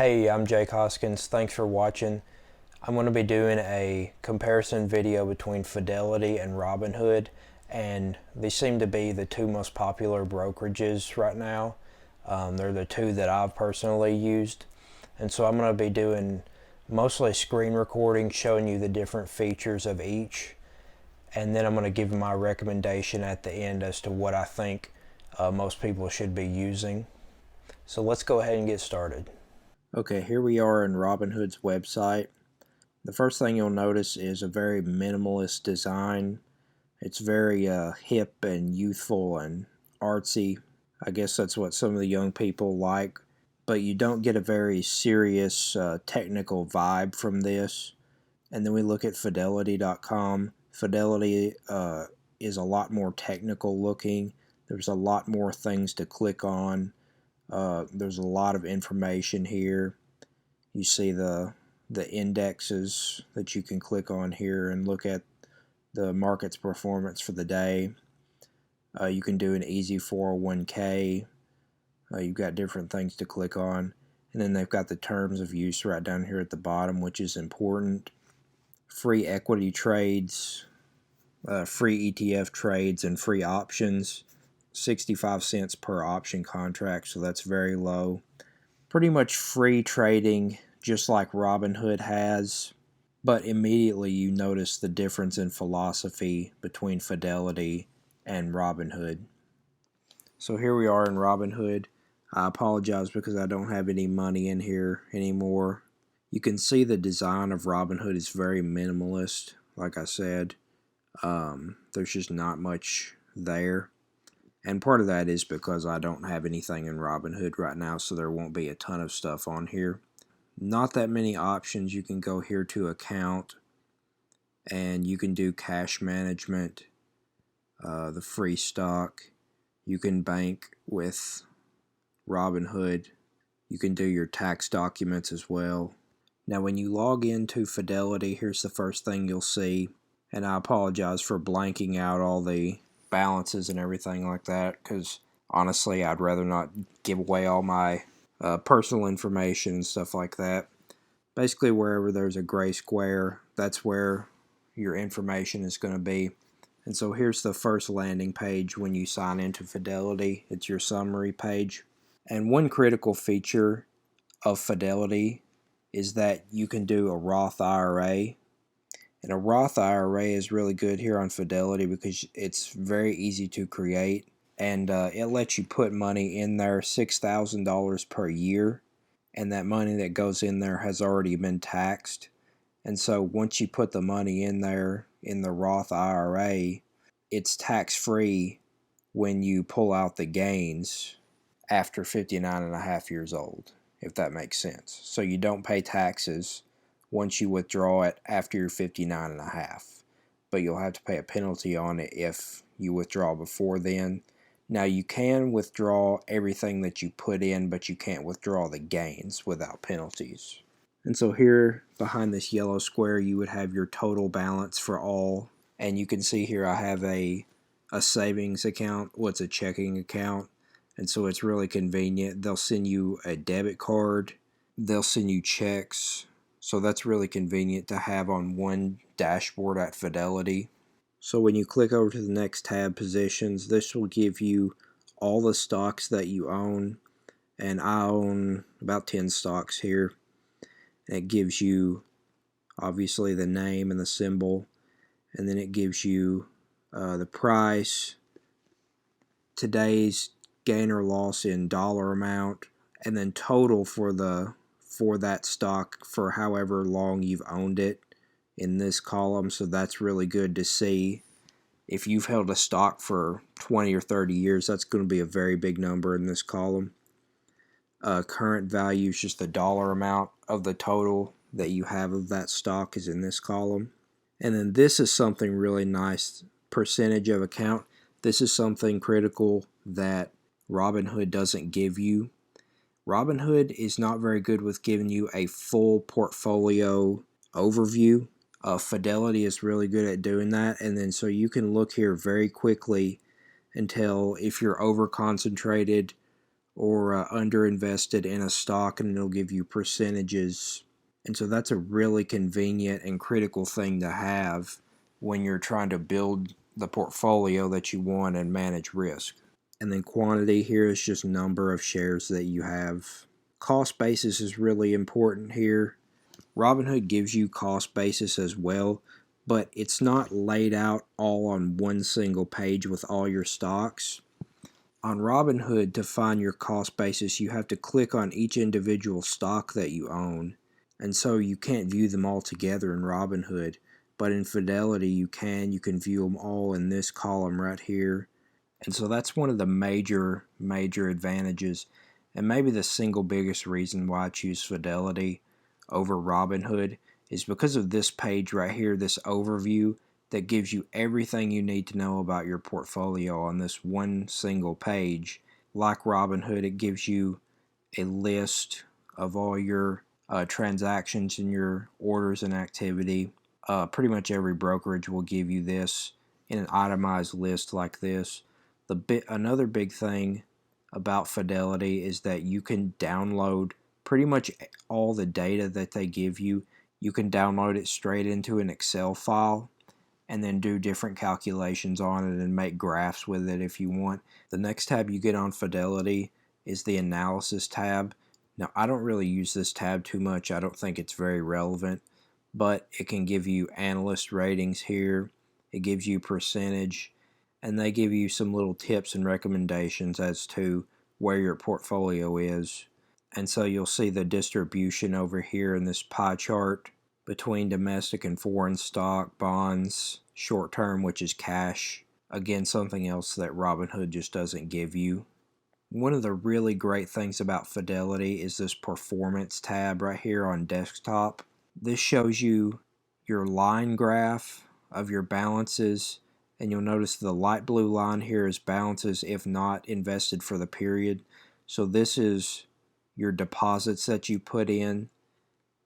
Hey, I'm Jake Hoskins. Thanks for watching. I'm going to be doing a comparison video between Fidelity and Robinhood, and these seem to be the two most popular brokerages right now. They're the two that I've personally used, and so I'm going to be doing mostly screen recording showing you the different features of each, and then I'm going to give my recommendation at the end as to what I think most people should be using. So let's go ahead and get started. Okay, here we are in Robinhood's website. The first thing you'll notice is a very minimalist design. It's very hip and youthful and artsy. I guess that's what some of the young people like, but you don't get a very serious technical vibe from this. And then we look at Fidelity.com. Fidelity is a lot more technical looking. There's a lot more things to click on. There's a lot of information here. You see the indexes that you can click on here and look at the market's performance for the day. You can do an easy 401k. You've got different things to click on. And then they've got the terms of use right down here at the bottom, which is important. Free equity trades, free ETF trades, and free options. 65 cents per option contract, so that's very low. Pretty much free trading, just like Robinhood has, but immediately you notice the difference in philosophy between Fidelity and Robinhood. So here we are in Robinhood. I apologize because I don't have any money in here anymore. You can see the design of Robinhood is very minimalist, like I said. There's just not much there. And part of that is because I don't have anything in Robinhood right now, so there won't be a ton of stuff on here. Not that many options. You can go here to account, and you can do cash management, the free stock. You can bank with Robinhood. You can do your tax documents as well. Now when you log into Fidelity, here's the first thing you'll see, and I apologize for blanking out all the balances and everything like that, because honestly I'd rather not give away all my personal information and stuff like that. Basically wherever there's a gray square, that's where your information is going to be. And so here's the first landing page when you sign into Fidelity. It's your summary page. And one critical feature of Fidelity is that you can do a Roth IRA. And a Roth IRA is really good here on Fidelity because it's very easy to create, and it lets you put money in there, $6,000 per year, and that money that goes in there has already been taxed. And so once you put the money in there in the Roth IRA, it's tax-free when you pull out the gains after 59 and a half years old, if that makes sense. So you don't pay taxes once you withdraw it after you're 59 and a half, but you'll have to pay a penalty on it if you withdraw before then. Now you can withdraw everything that you put in, but you can't withdraw the gains without penalties. And so here behind this yellow square you would have your total balance for all, and you can see here I have a savings account. Well, it's a checking account, and so it's really convenient. They'll send you a debit card, they'll send you checks. So that's really convenient to have on one dashboard at Fidelity. So when you click over to the next tab, positions, this will give you all the stocks that you own. And I own about 10 stocks here. And it gives you obviously the name and the symbol. And then it gives you the price, today's gain or loss in dollar amount, and then total for that stock for however long you've owned it in this column. So that's really good to see. If you've held a stock for 20 or 30 years, that's going to be a very big number in this column. Current value is just the dollar amount of the total that you have of that stock is in this column. And then this is something really nice, percentage of account. This is something critical that Robinhood doesn't give you. Robinhood is not very good with giving you a full portfolio overview. Fidelity is really good at doing that, and then so you can look here very quickly and tell if you're over concentrated or underinvested in a stock, and it'll give you percentages. And so that's a really convenient and critical thing to have when you're trying to build the portfolio that you want and manage risk. And then quantity here is just number of shares that you have. Cost basis is really important here. Robinhood gives you cost basis as well, but it's not laid out all on one single page with all your stocks. On Robinhood, to find your cost basis, you have to click on each individual stock that you own, and so you can't view them all together in Robinhood. But in Fidelity, you can view them all in this column right here. And so that's one of the major advantages, and maybe the single biggest reason why I choose Fidelity over Robinhood is because of this page right here, this overview that gives you everything you need to know about your portfolio on this one single page. Like Robinhood, it gives you a list of all your transactions and your orders and activity. Pretty much every brokerage will give you this in an itemized list like this. Another big thing about Fidelity is that you can download pretty much all the data that they give you. You can download it straight into an Excel file and then do different calculations on it and make graphs with it if you want. The next tab you get on Fidelity is the Analysis tab. Now, I don't really use this tab too much. I don't think it's very relevant, but it can give you analyst ratings here. It gives you percentage, and they give you some little tips and recommendations as to where your portfolio is. And so you'll see the distribution over here in this pie chart between domestic and foreign stock, bonds, short term, which is cash. Again, something else that Robinhood just doesn't give you. One of the really great things about Fidelity is this performance tab right here on desktop. This shows you your line graph of your balances, and you'll notice the light blue line here is balances if not invested for the period. So this is your deposits that you put in,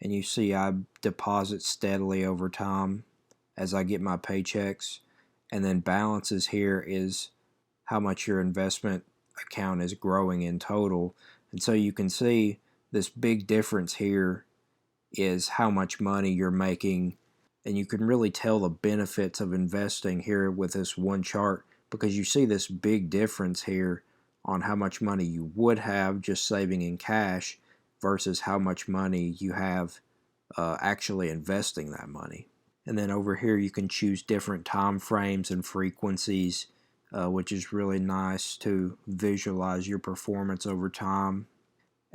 and you see I deposit steadily over time as I get my paychecks. And then balances here is how much your investment account is growing in total. And so you can see this big difference here is how much money you're making, and you can really tell the benefits of investing here with this one chart, because you see this big difference here on how much money you would have just saving in cash versus how much money you have actually investing that money. And then over here you can choose different time frames and frequencies, which is really nice to visualize your performance over time.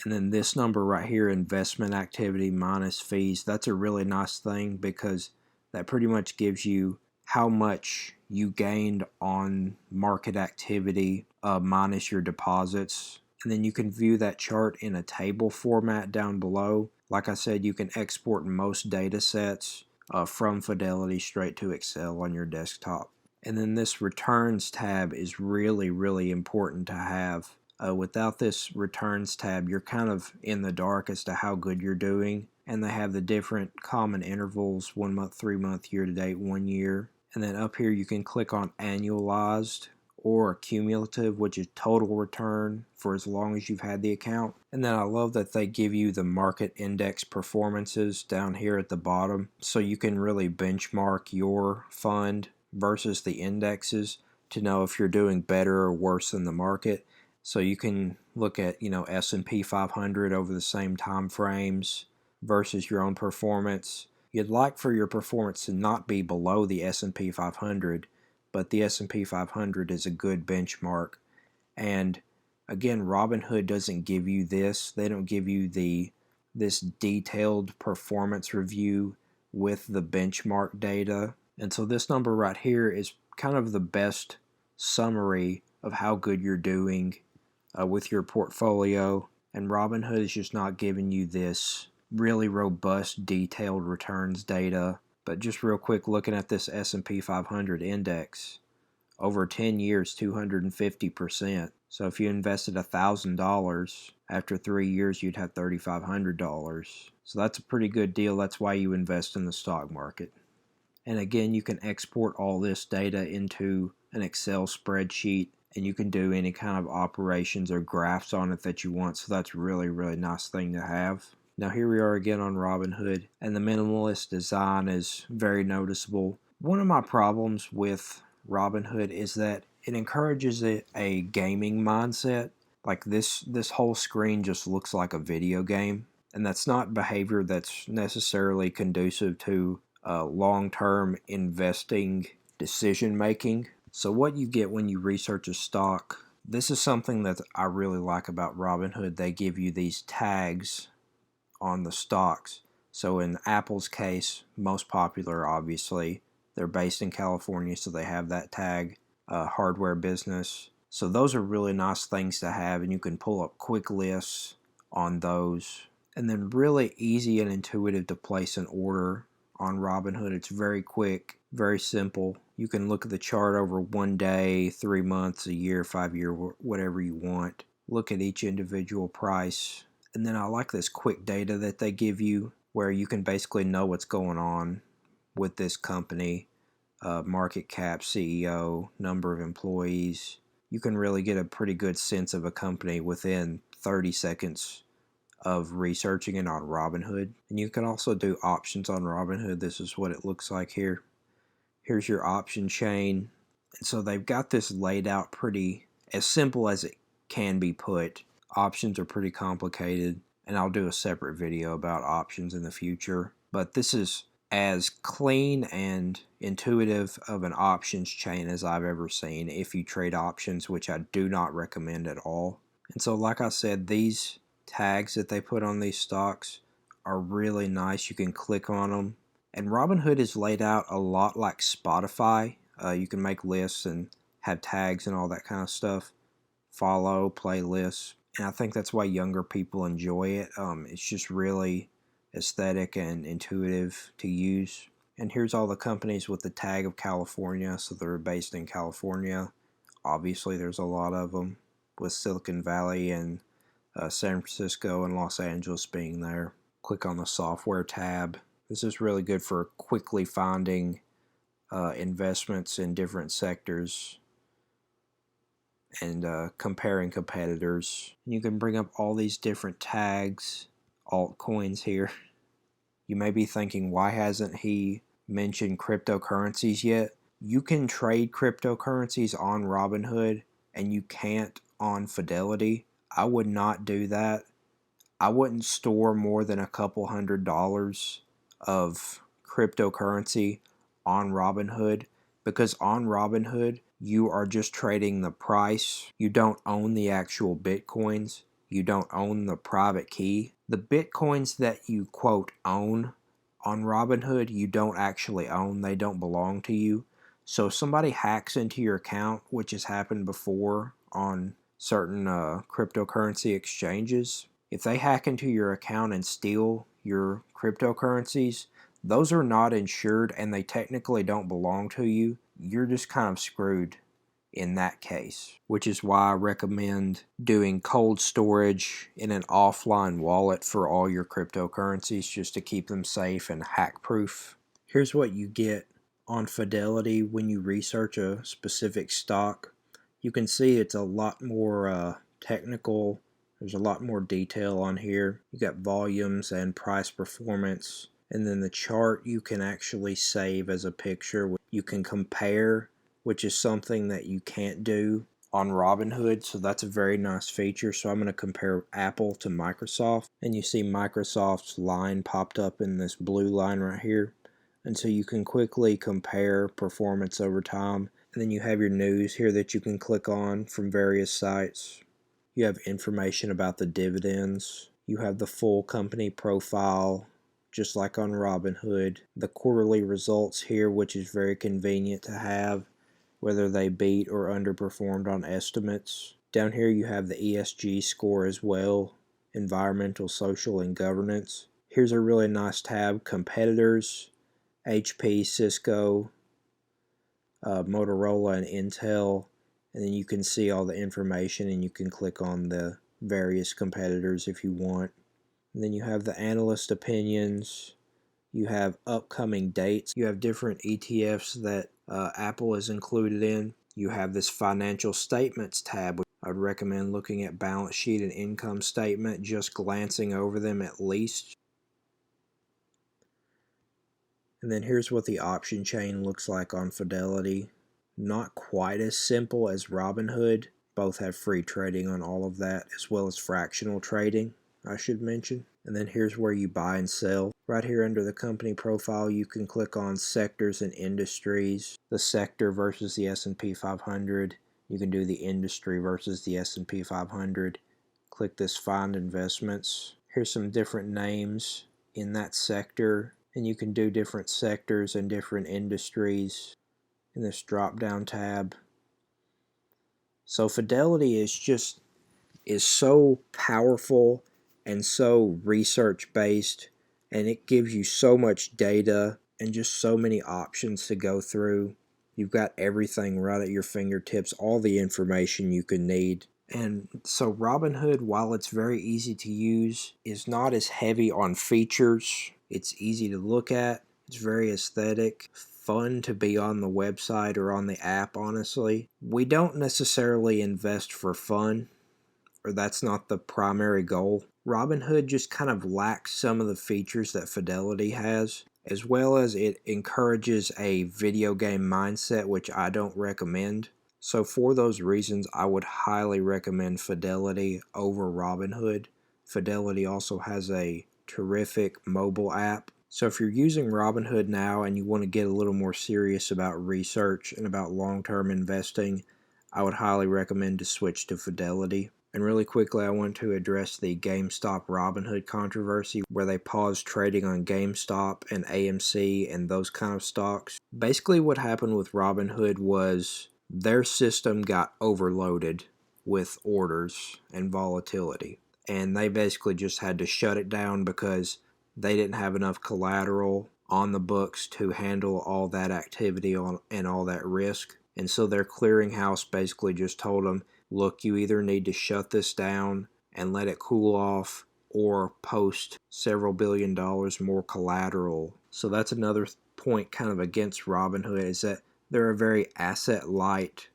And then this number right here, investment activity minus fees, that's a really nice thing because that pretty much gives you how much you gained on market activity minus your deposits. And then you can view that chart in a table format down below. Like I said, you can export most data sets from Fidelity straight to Excel on your desktop. And then this returns tab is really important to have. Without this returns tab, you're kind of in the dark as to how good you're doing. And they have the different common intervals, 1 month, 3 month, year to date, 1 year. And then up here you can click on annualized or cumulative, which is total return for as long as you've had the account. And then I love that they give you the market index performances down here at the bottom, so you can really benchmark your fund versus the indexes to know if you're doing better or worse than the market. So you can look at, S&P 500 over the same time frames versus your own performance. You'd like for your performance to not be below the S&P 500, but the S&P 500 is a good benchmark. And again, Robinhood doesn't give you this. They don't give you this detailed performance review with the benchmark data. And so this number right here is kind of the best summary of how good you're doing with your portfolio. And Robinhood is just not giving you this really robust detailed returns data. But just real quick, looking at this S&P 500 index, over 10 years, 250%. So if you invested $1,000, after 3 years you'd have $3,500. So that's a pretty good deal. That's why you invest in the stock market. And again, you can export all this data into an Excel spreadsheet and you can do any kind of operations or graphs on it that you want. So that's really, really nice thing to have. Now here we are again on Robinhood, and the minimalist design is very noticeable. One of my problems with Robinhood is that it encourages a gaming mindset. Like this whole screen just looks like a video game, and that's not behavior that's necessarily conducive to long-term investing decision making. So what you get when you research a stock, this is something that I really like about Robinhood. They give you these tags on the stocks. So in Apple's case, most popular obviously, they're based in California, so they have that tag, hardware business. So those are really nice things to have, and you can pull up quick lists on those. And then really easy and intuitive to place an order on Robinhood. It's very quick, very simple. You can look at the chart over 1 day, 3 months, a year, 5 year, whatever you want. Look at each individual price. And then I like this quick data that they give you where you can basically know what's going on with this company, market cap, CEO, number of employees. You can really get a pretty good sense of a company within 30 seconds of researching it on Robinhood. And you can also do options on Robinhood. This is what it looks like here. Here's your option chain. And so they've got this laid out pretty as simple as it can be put. Options are pretty complicated, and I'll do a separate video about options in the future. But this is as clean and intuitive of an options chain as I've ever seen if you trade options, which I do not recommend at all. And so like I said, these tags that they put on these stocks are really nice. You can click on them. And Robinhood is laid out a lot like Spotify. You can make lists and have tags and all that kind of stuff. Follow, playlists. And I think that's why younger people enjoy it. It's just really aesthetic and intuitive to use. And here's all the companies with the tag of California. So they're based in California. Obviously, there's a lot of them, with Silicon Valley and San Francisco and Los Angeles being there. Click on the software tab. This is really good for quickly finding investments in different sectors and comparing competitors. You can bring up all these different tags, altcoins here. You may be thinking, why hasn't he mentioned cryptocurrencies yet? You can trade cryptocurrencies on Robinhood, and you can't on Fidelity. I would not do that. I wouldn't store more than a couple $100 of cryptocurrency on Robinhood, because on Robinhood you are just trading the price. You don't own the actual bitcoins. You don't own the private key. The bitcoins that you quote own on Robinhood, you don't actually own. They don't belong to you. So if somebody hacks into your account, which has happened before on certain cryptocurrency exchanges, if they hack into your account and steal your cryptocurrencies, those are not insured and they technically don't belong to you. You're just kind of screwed in that case, which is why I recommend doing cold storage in an offline wallet for all your cryptocurrencies, just to keep them safe and hack proof. Here's what you get on Fidelity when you research a specific stock. You can see it's a lot more technical. There's a lot more detail on here. You got volumes and price performance, and then the chart you can actually save as a picture. You can compare, which is something that you can't do on Robinhood, so that's a very nice feature. So I'm going to compare Apple to Microsoft, and you see Microsoft's line popped up in this blue line right here, and so you can quickly compare performance over time. And then you have your news here that you can click on from various sites. You have information about the dividends. You have the full company profile, just like on Robinhood. The quarterly results here, which is very convenient to have, whether they beat or underperformed on estimates. Down here you have the ESG score as well, environmental, social, and governance. Here's a really nice tab, competitors, HP, Cisco, Motorola, and Intel. And then you can see all the information, and you can click on the various competitors if you want. And then you have the analyst opinions. You have upcoming dates. You have different ETFs that Apple is included in. you have this financial statements tab. I would recommend looking at balance sheet and income statement, just glancing over them at least. And then here's what the option chain looks like on Fidelity. Not quite as simple as Robinhood. Both have free trading on all of that, as well as fractional trading, I should mention. And then here's where you buy and sell. Right here under the company profile, you can click on sectors and industries, the sector versus the S&P 500. You can do the industry versus the S&P 500. Click this find investments. Here's some different names in that sector, and you can do different sectors and different industries in this drop down tab. So Fidelity is so powerful and so research based, and it gives you so much data and just so many options to go through. You've got everything right at your fingertips, all the information you can need. And so Robinhood, while it's very easy to use, is not as heavy on features. It's easy to look at, it's very aesthetic, fun to be on the website or on the app, honestly. We don't necessarily invest for fun, or that's not the primary goal. Robinhood just kind of lacks some of the features that Fidelity has, as well as it encourages a video game mindset, which I don't recommend. So for those reasons, I would highly recommend Fidelity over Robinhood. Fidelity also has a terrific mobile app. So if you're using Robinhood now and you want to get a little more serious about research and about long-term investing, I would highly recommend to switch to Fidelity. And really quickly, I want to address the Gamestop Robinhood controversy, where they paused trading on Gamestop and AMC and those kind of stocks. Basically what happened with Robinhood was their system got overloaded with orders and volatility, and they basically just had to shut it down because they didn't have enough collateral on the books to handle all that activity and all that risk. And so their clearinghouse basically just told them, look, you either need to shut this down and let it cool off, or post several $billion more collateral. So that's another point kind of against Robinhood, is that they're a very asset-light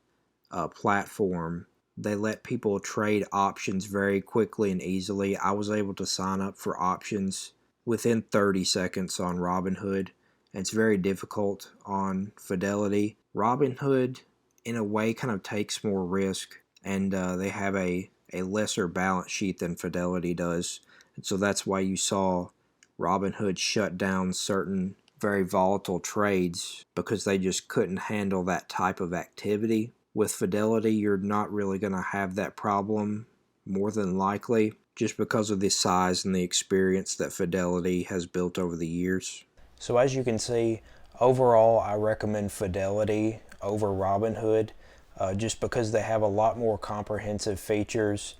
platform. They let people trade options very quickly and easily. I was able to sign up for options within 30 seconds on Robinhood, and it's very difficult on Fidelity. Robinhood, in a way, kind of takes more risk, and they have a lesser balance sheet than Fidelity does. And so that's why you saw Robinhood shut down certain very volatile trades, because they just couldn't handle that type of activity. With Fidelity, you're not really going to have that problem, more than likely, just because of the size and the experience that Fidelity has built over the years. So as you can see, overall I recommend Fidelity over Robinhood, just because they have a lot more comprehensive features.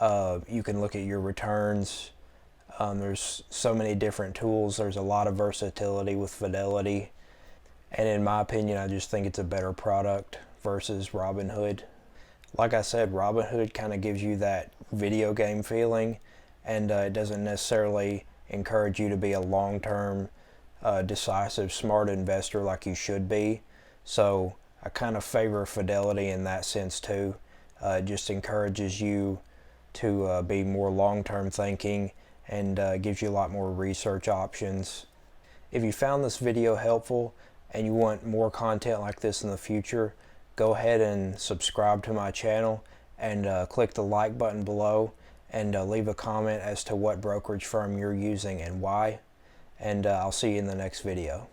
You can look at your returns. There's so many different tools. There's a lot of versatility with Fidelity, and in my opinion, I just think it's a better product versus Robinhood. Like I said, Robinhood kind of gives you that video game feeling, and it doesn't necessarily encourage you to be a long-term, decisive, smart investor like you should be. So I kind of favor Fidelity in that sense too. It just encourages you to be more long-term thinking, and gives you a lot more research options. If you found this video helpful and you want more content like this in the future, go ahead and subscribe to my channel, and click the like button below, and leave a comment as to what brokerage firm you're using and why. And I'll see you in the next video.